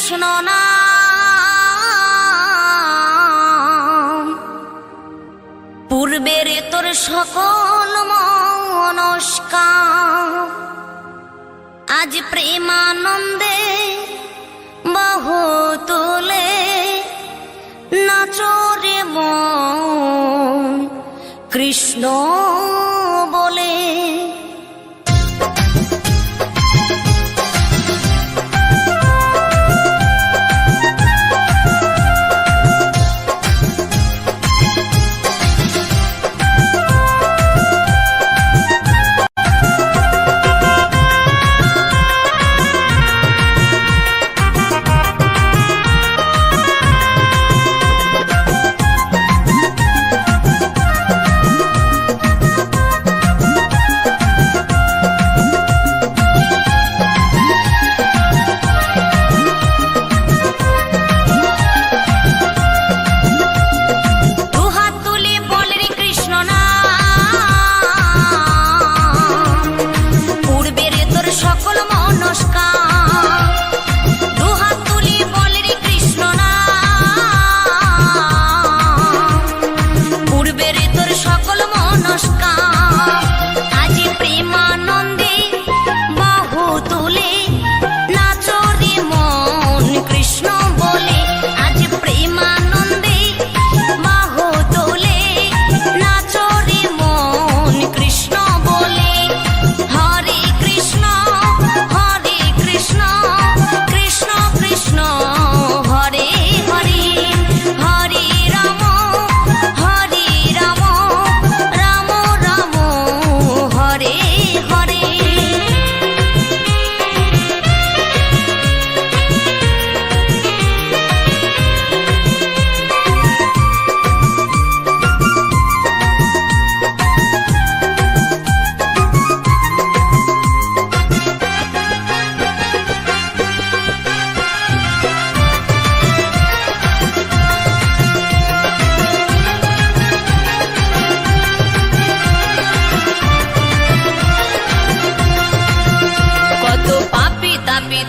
কৃষ্ণ নাম, পূর্বের তোর সকল মনস্কাম, আজ প্রেমানন্দে বাহু তোলে নাচরে মন কৃষ্ণ বলে।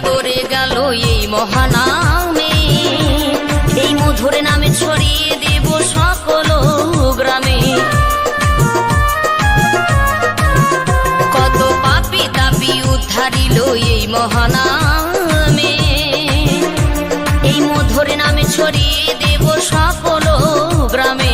তোরে গেল এই মহানামে, এই মধুর নামে ছড়িয়ে দেব সকল গ্রামে। কত পাপী তাপী উদ্ধারিল এই মহানামে, এই মধুর নামে ছড়িয়ে দেব সকল গ্রামে।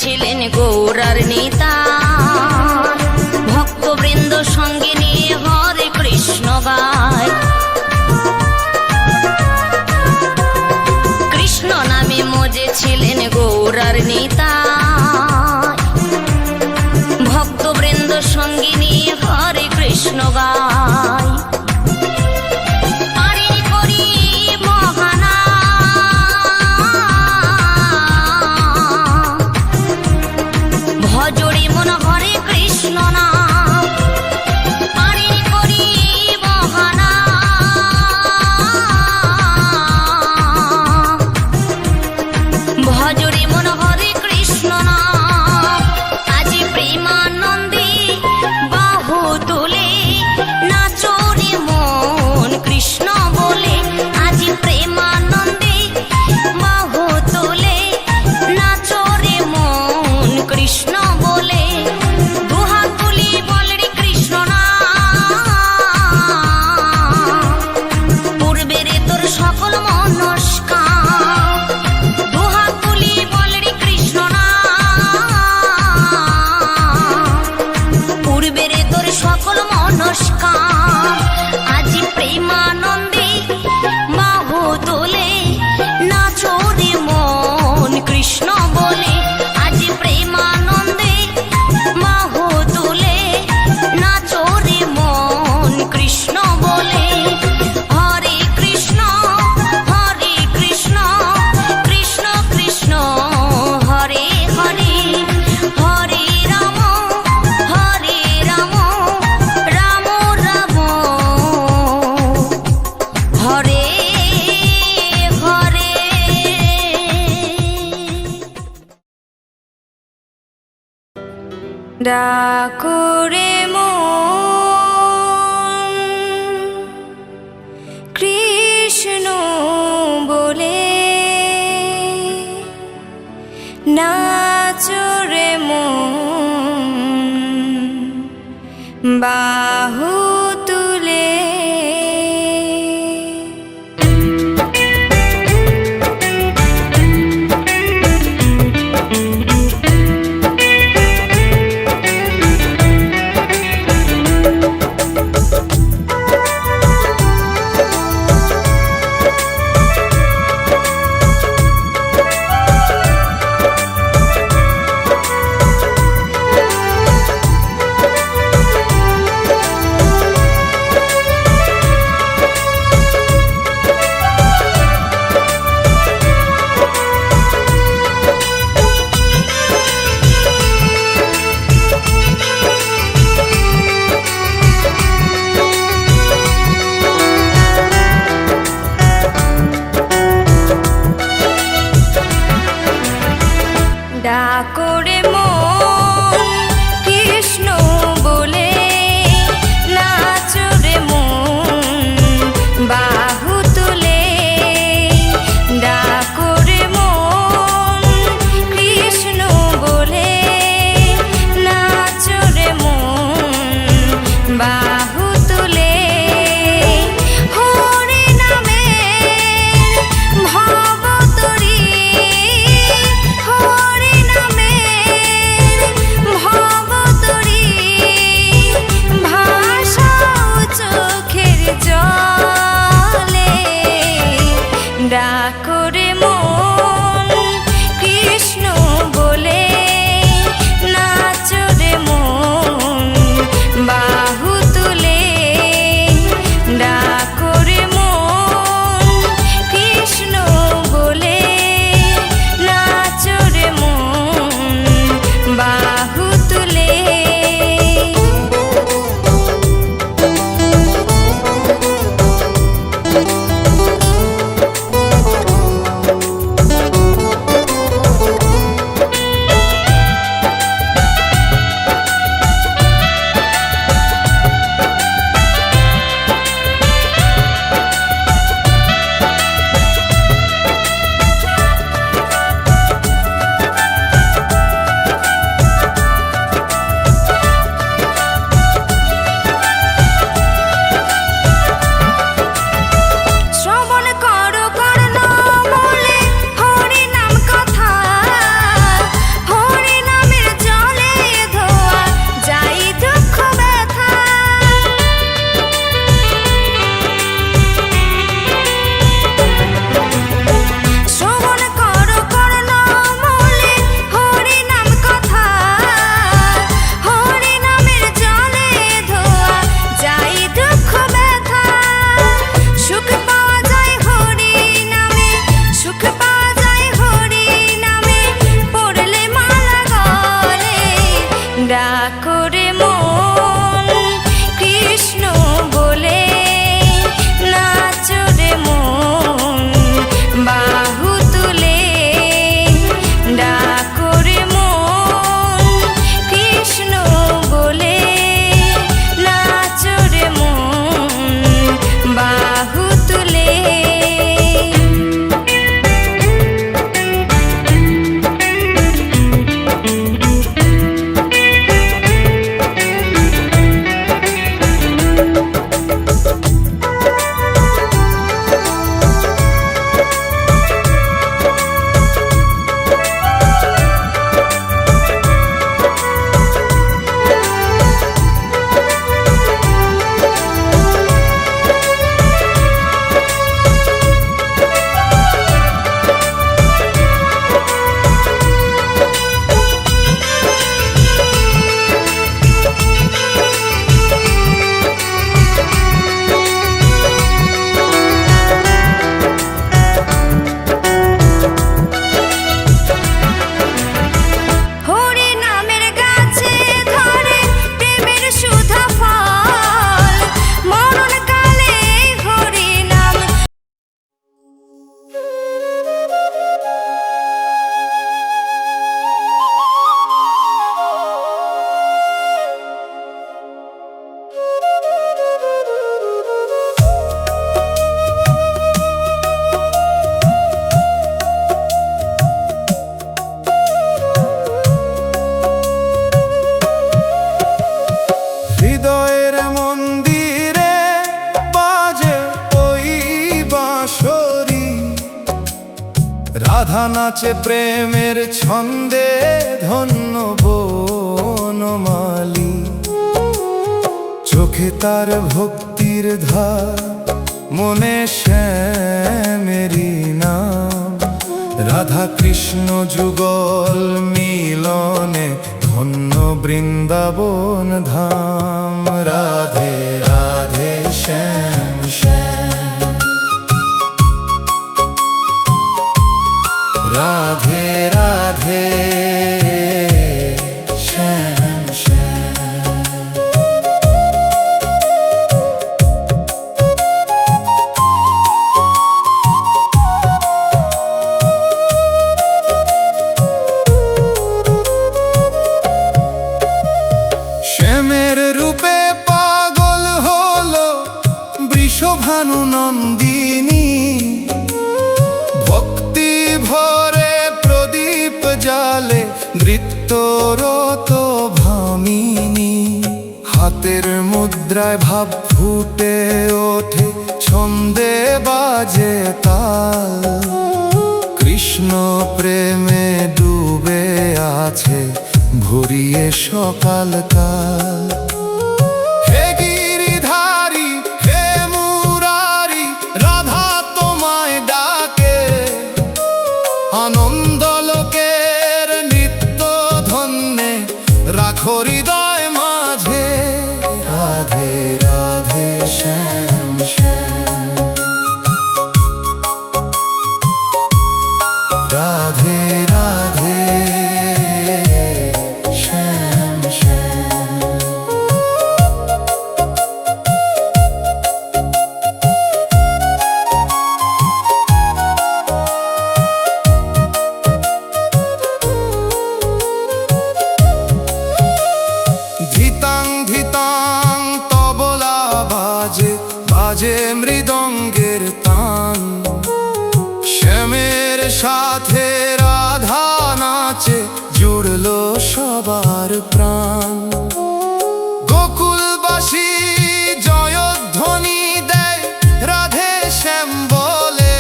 ছিলেন গৌরার নেতা, ভক্তবৃন্দ সঙ্গে নিয়ে হরে কৃষ্ণ গায়। কৃষ্ণ নামে মজে ছিলেন গৌরার নেতা, ভক্তবৃন্দ সঙ্গে নিয়ে হরে কৃষ্ণ গায়। ভজরে মন হরে কৃষ্ণ নাম, পারি করি বহানা। ভজরে মন হরে কৃষ্ণ নাম, আজ প্রেমানন্দে বাহু তুলে প্রেমানন্দে বাহু তুলে নাচো রে মন কৃষ্ণ বলে। হরে কৃষ্ণ কৃষ্ণ কৃষ্ণ হরে হরে, হরে রাম রাম রাম হরে হরে। ডাকো রে মন কৃষ্ণ বলে, নাচো রে মন বাহু তুলে। ডাকো রে মন কৃষ্ণ বলে, নাচো রে মন বাহু তুলে। ডাকো রে মন কৃষ্ণ বলে, নাচো রে মন বাহু তুলে। হরি নামের ভবতরী, হরি নামের ভবতরী ভাসাও চোখের জলে। ডাকো রে মন কৃষ্ণ বলে, নাচো রে মন বাহু তুলে। ডাকো রে মন কৃষ্ণ বলে, নাচো রে মন বাহু তুলে। শ্রবণ করো কর্ণ বলে হরি নাম কথা, হরি নামের জলে ধোয়া যাই দুঃখ ব্যথা। শ্রবণ করো কর্ণ বলে হরি নাম কথা, হরি নামের জলে ধোয়া যাই দুঃখ ব্যথা। সুখ পাওয়া যায় হরি নামে, সুখ পাওয়া যায় হরি নামে, পড়লে মালা গলে। ডাকো রে মন কৃষ্ণ বলে, নাচো রে মন বাহু তুলে। ডাকো রে মন কৃষ্ণ বলে, নাচো রে মন বাহু তুলে। রাধা নাচে প্রেমের ছন্দে ধন্য বনমালী, চোখে তার ভক্তির ধার, মনে শ্যামেরই নাম। রাধা কৃষ্ণ যুগল মিলনে ধন্য বৃন্দাবন ধাম। রাধে রাধে শ্যাম শ্যাম, রাধে রাধে শ্যাম শ্যাম। শ্যামের রূপে পাগল হলো বৃষভানু নন্দিনী, ভক্তি ভরে প্রদীপ জালে নৃত্যরত ভামিনী। হাতের মুদ্রায় ভাব ফুটে ওঠে, ছন্দে বাজে তাল, কৃষ্ণ প্রেমে ডুবে আছে ভরিয়ে সকালকাল। হে গিরিধারী হে মুরারি, রাধা তোমায় ডাকে, আনন্দ লোকের নিত্য ধন্যে রাখো হৃদয় মাঝে। রাধে রাধে শ্যাম শ্যাম, রাধে রাধে শ্যাম শ্যাম। ধিতাং ধিতাং তবলা বাজে, বাজে মৃদঙ্গের তান, শ্যামের সাথে রাধা নাচে, জুড়লো সবার প্রাণ। গোকুলবাসী জয়ধ্বনি দেয় রাধে শ্যাম বলে,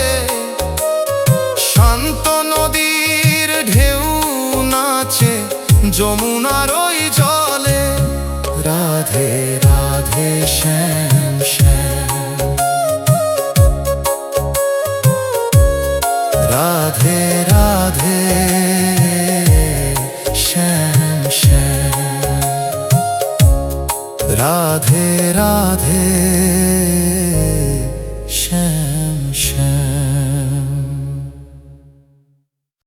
শান্ত নদীর ঢেউ নাচে যমুনার ওই জলে। রাধে রাধে শ্যাম শ্যাম, রাধে রাধে শ্যাম শ্যাম, রাধে রাধে।